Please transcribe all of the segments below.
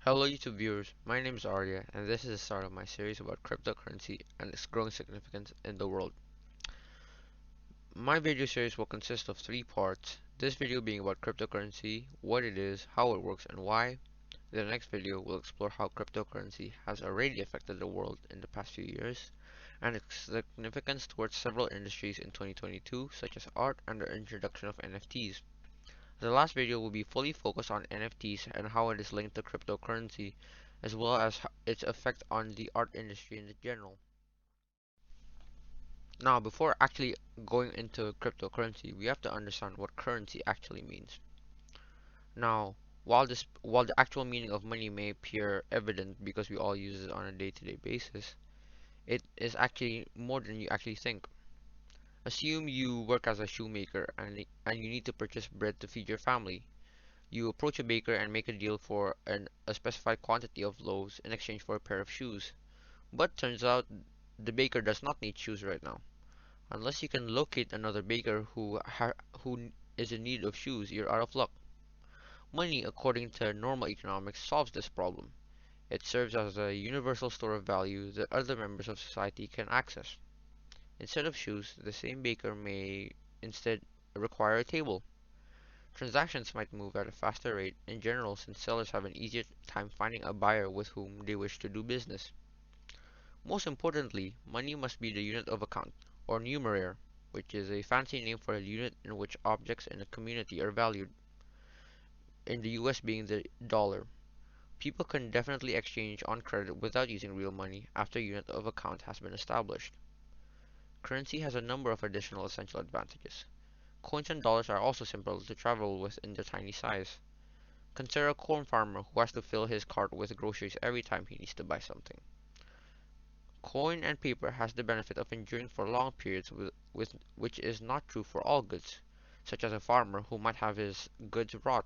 Hello YouTube viewers, my name is Arya and this is the start of my series about cryptocurrency and its growing significance in the world. My video series will consist of three parts, this video being about cryptocurrency, what it is, how it works and why. The next video will explore how cryptocurrency has already affected the world in the past few years and its significance towards several industries in 2022 such as art and the introduction of NFTs. The last video will be fully focused on NFTs and how it is linked to cryptocurrency, as well as its effect on the art industry in general. Now, before actually going into cryptocurrency, we have to understand what currency actually means. Now, while the actual meaning of money may appear evident because we all use it on a day-to-day basis, it is actually more than you actually think. Assume you work as a shoemaker and you need to purchase bread to feed your family. You approach a baker and make a deal for a specified quantity of loaves in exchange for a pair of shoes. But turns out the baker does not need shoes right now. Unless you can locate another baker who is in need of shoes, you're out of luck. Money, according to normal economics, solves this problem. It serves as a universal store of value that other members of society can access. Instead of shoes, the same baker may instead require a table. Transactions might move at a faster rate in general since sellers have an easier time finding a buyer with whom they wish to do business. Most importantly, money must be the unit of account, or numeraire, which is a fancy name for a unit in which objects in a community are valued, in the US being the dollar. People can definitely exchange on credit without using real money after a unit of account has been established. Currency has a number of additional essential advantages. Coins and dollars are also simple to travel with in their tiny size. Consider a corn farmer who has to fill his cart with groceries every time he needs to buy something. Coin and paper has the benefit of enduring for long periods which is not true for all goods, such as a farmer who might have his goods rot,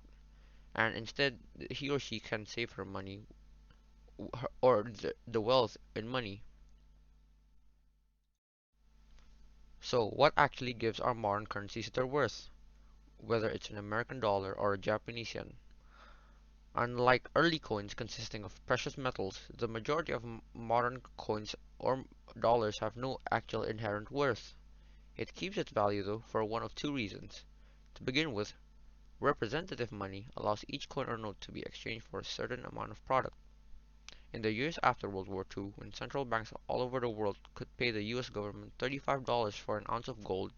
and instead he or she can save her money or the wealth in money. So what actually gives our modern currencies their worth, whether it's an American dollar or a Japanese yen? Unlike early coins consisting of precious metals, the majority of modern coins or dollars have no actual inherent worth. It keeps its value though for one of two reasons. To begin with, representative money allows each coin or note to be exchanged for a certain amount of product. In the years after World War II, when central banks all over the world could pay the US government $35 for an ounce of gold,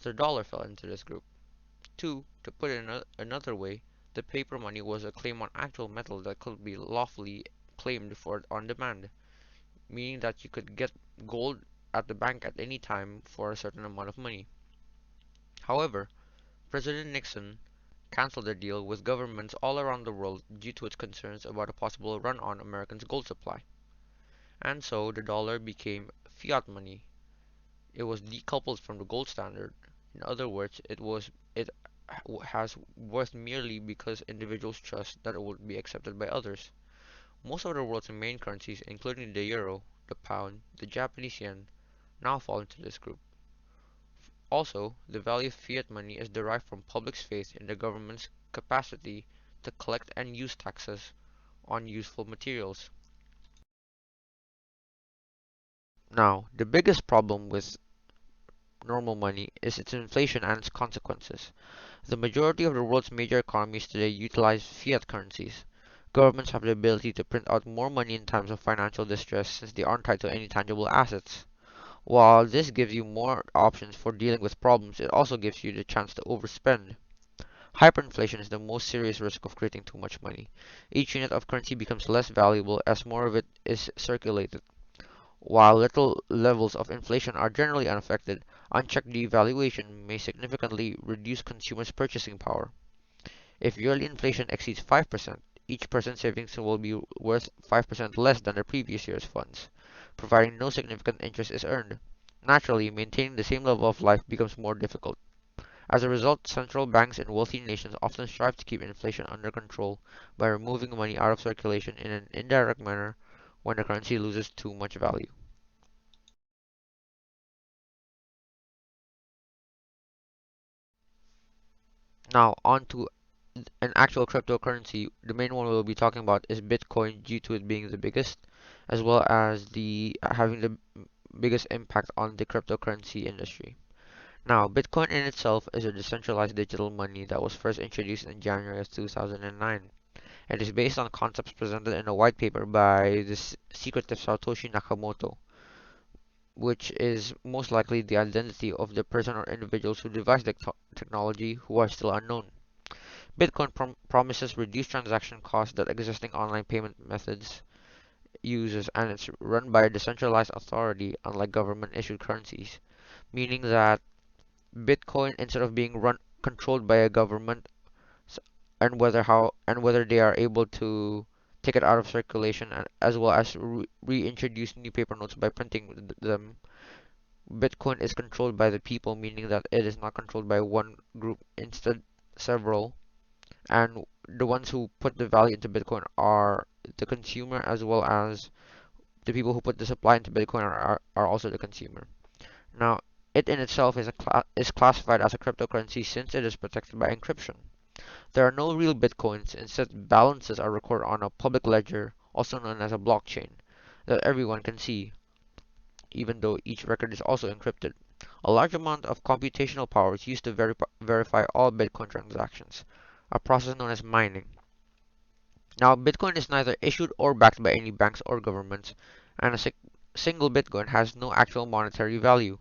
the dollar fell into this group. 2. To put it another way, the paper money was a claim on actual metal that could be lawfully claimed for on demand, meaning that you could get gold at the bank at any time for a certain amount of money. However, President Nixon canceled the deal with governments all around the world due to its concerns about a possible run on Americans' gold supply. And so the dollar became fiat money. It was decoupled from the gold standard. In other words, it has worth merely because individuals trust that it will be accepted by others. Most of the world's main currencies, including the euro, the pound, the Japanese yen, now fall into this group. Also, the value of fiat money is derived from public's faith in the government's capacity to collect and use taxes on useful materials. Now, the biggest problem with normal money is its inflation and its consequences. The majority of the world's major economies today utilize fiat currencies. Governments have the ability to print out more money in times of financial distress since they aren't tied to any tangible assets. While this gives you more options for dealing with problems, it also gives you the chance to overspend. Hyperinflation is the most serious risk of creating too much money. Each unit of currency becomes less valuable as more of it is circulated. While little levels of inflation are generally unaffected, unchecked devaluation may significantly reduce consumers' purchasing power. If yearly inflation exceeds 5%, each person's savings will be worth 5% less than the previous year's funds, providing no significant interest is earned. Naturally, maintaining the same level of life becomes more difficult. As a result, central banks in wealthy nations often strive to keep inflation under control by removing money out of circulation in an indirect manner when the currency loses too much value. Now, on to an actual cryptocurrency, the main one we'll be talking about is Bitcoin due to it being the biggest, as well as the having the biggest impact on the cryptocurrency industry. Now, Bitcoin in itself is a decentralized digital money that was first introduced in January of 2009. It is based on concepts presented in a white paper by the secretive Satoshi Nakamoto, which is most likely the identity of the person or individuals who devised the technology who are still unknown. Bitcoin promises reduced transaction costs that existing online payment methods uses, and it's run by a decentralized authority, unlike government-issued currencies, meaning that Bitcoin, instead of being run controlled by a government, and whether they are able to take it out of circulation and as well as reintroduce new paper notes by printing them, Bitcoin is controlled by the people, meaning that it is not controlled by one group, instead several. And the ones who put the value into Bitcoin are the consumer, as well as the people who put the supply into Bitcoin are also the consumer. Now, it in itself is classified as a cryptocurrency since it is protected by encryption. There are no real Bitcoins; instead, balances are recorded on a public ledger, also known as a blockchain, that everyone can see, even though each record is also encrypted. A large amount of computational power is used to verify all Bitcoin transactions, a process known as mining. Now, Bitcoin is neither issued or backed by any banks or governments, and a single Bitcoin has no actual monetary value.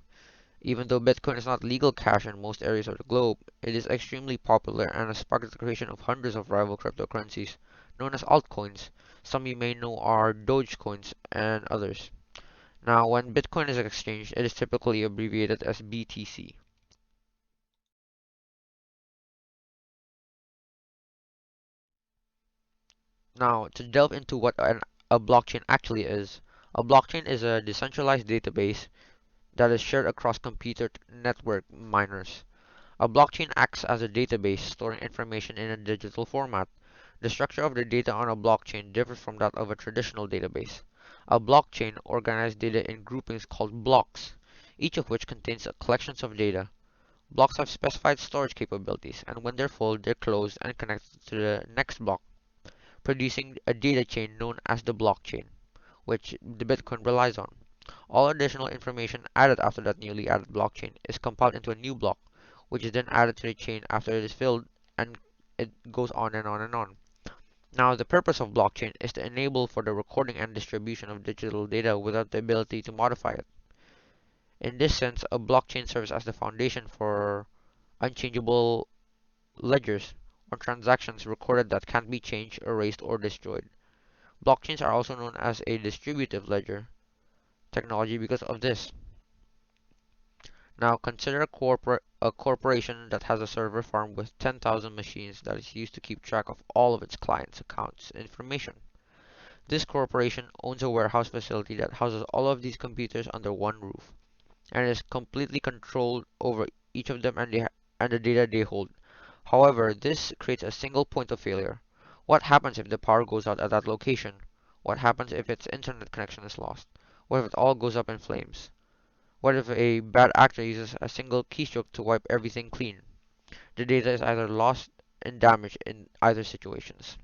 Even though Bitcoin is not legal cash in most areas of the globe, it is extremely popular and has sparked the creation of hundreds of rival cryptocurrencies, known as altcoins. Some you may know are Dogecoins and others. Now, when Bitcoin is exchanged, it is typically abbreviated as BTC. Now, to delve into what a blockchain actually is, a blockchain is a decentralized database that is shared across computer network miners. A blockchain acts as a database storing information in a digital format. The structure of the data on a blockchain differs from that of a traditional database. A blockchain organizes data in groupings called blocks, each of which contains a collection of data. Blocks have specified storage capabilities, and when they're full, they're closed and connected to the next block, producing a data chain known as the blockchain, which the Bitcoin relies on. All additional information added after that newly added blockchain is compiled into a new block, which is then added to the chain after it is filled, and it goes on and on and on. Now, the purpose of blockchain is to enable for the recording and distribution of digital data without the ability to modify it. In this sense, a blockchain serves as the foundation for unchangeable ledgers or transactions recorded that can't be changed, erased, or destroyed. Blockchains are also known as a distributive ledger technology because of this. Now consider a corporation that has a server farm with 10,000 machines that is used to keep track of all of its clients' accounts information. This corporation owns a warehouse facility that houses all of these computers under one roof and is completely controlled over each of them and the data they hold. However, this creates a single point of failure. What happens if the power goes out at that location? What happens if its internet connection is lost? What if it all goes up in flames? What if a bad actor uses a single keystroke to wipe everything clean? The data is either lost and damaged in either situations.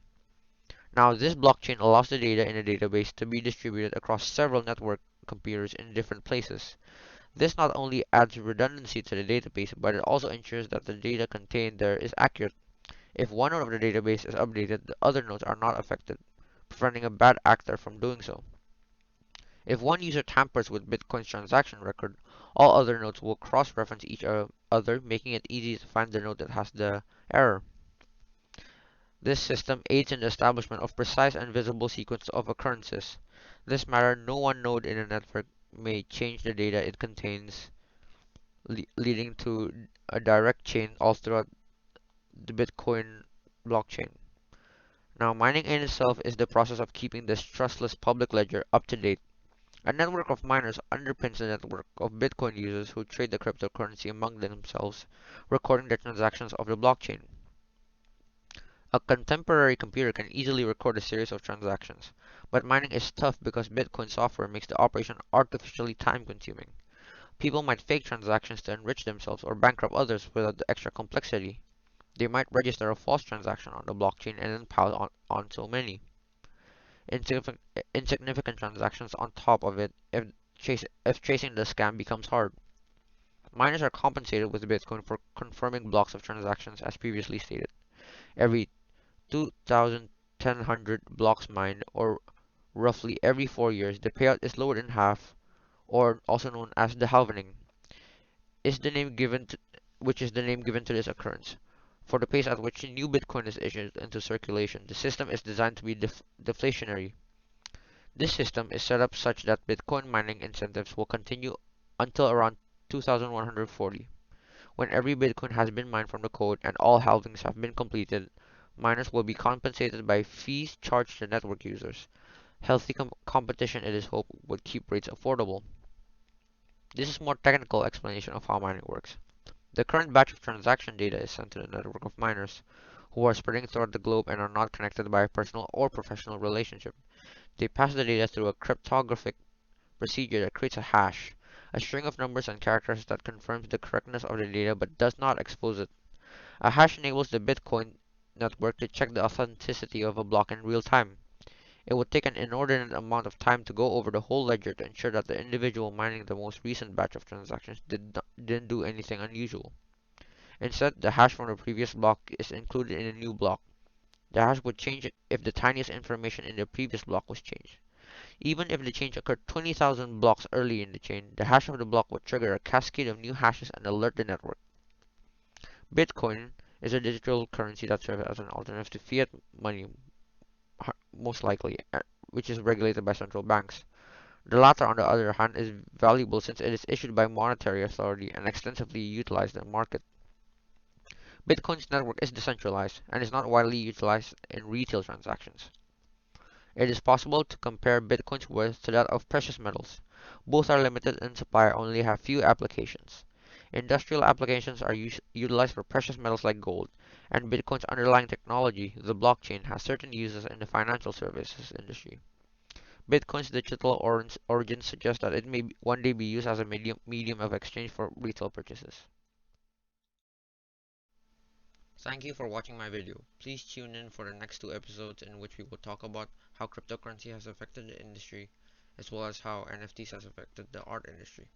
Now, this blockchain allows the data in a database to be distributed across several network computers in different places. This not only adds redundancy to the database, but it also ensures that the data contained there is accurate. If one node of the database is updated, the other nodes are not affected, preventing a bad actor from doing so. If one user tampers with Bitcoin's transaction record, all other nodes will cross-reference each other, making it easy to find the node that has the error. This system aids in the establishment of precise and visible sequence of occurrences. This matter, no one node in a network may change the data it contains, leading to a direct chain all throughout the Bitcoin blockchain. Now, mining in itself is the process of keeping this trustless public ledger up to date. A network of miners underpins the network of Bitcoin users who trade the cryptocurrency among themselves, recording the transactions of the blockchain. A contemporary computer can easily record a series of transactions, but mining is tough because Bitcoin software makes the operation artificially time-consuming. People might fake transactions to enrich themselves or bankrupt others without the extra complexity. They might register a false transaction on the blockchain and then pile on so many insignificant transactions on top of it if tracing the scam becomes hard. Miners are compensated with Bitcoin for confirming blocks of transactions as previously stated. Every 2,1000 blocks mined, or roughly every 4 years, the payout is lowered in half, or also known as the halvening, is the name given to, which is the name given to this occurrence. For the pace at which new Bitcoin is issued into circulation, the system is designed to be deflationary. This system is set up such that Bitcoin mining incentives will continue until around 2140. When every Bitcoin has been mined from the code and all halvings have been completed, miners will be compensated by fees charged to network users. Healthy competition, it is hoped, would keep rates affordable. This is a more technical explanation of how mining works. The current batch of transaction data is sent to the network of miners, who are spreading throughout the globe and are not connected by a personal or professional relationship. They pass the data through a cryptographic procedure that creates a hash, a string of numbers and characters that confirms the correctness of the data but does not expose it. A hash enables the Bitcoin network to check the authenticity of a block in real time. It would take an inordinate amount of time to go over the whole ledger to ensure that the individual mining the most recent batch of transactions didn't do anything unusual. Instead, the hash from the previous block is included in a new block. The hash would change if the tiniest information in the previous block was changed. Even if the change occurred 20,000 blocks early in the chain, the hash of the block would trigger a cascade of new hashes and alert the network. Bitcoin is a digital currency that serves as an alternative to fiat money, most likely, which is regulated by central banks. The latter, on the other hand, is valuable since it is issued by monetary authority and extensively utilized in the market. Bitcoin's network is decentralized and is not widely utilized in retail transactions. It is possible to compare Bitcoin's worth to that of precious metals. Both are limited in supply and only have few applications. Industrial applications are utilized for precious metals like gold, and Bitcoin's underlying technology, the blockchain, has certain uses in the financial services industry. Bitcoin's digital origins suggest that it may one day be used as a medium of exchange for retail purchases. Thank you for watching my video. Please tune in for the next two episodes in which we will talk about how cryptocurrency has affected the industry as well as how NFTs has affected the art industry.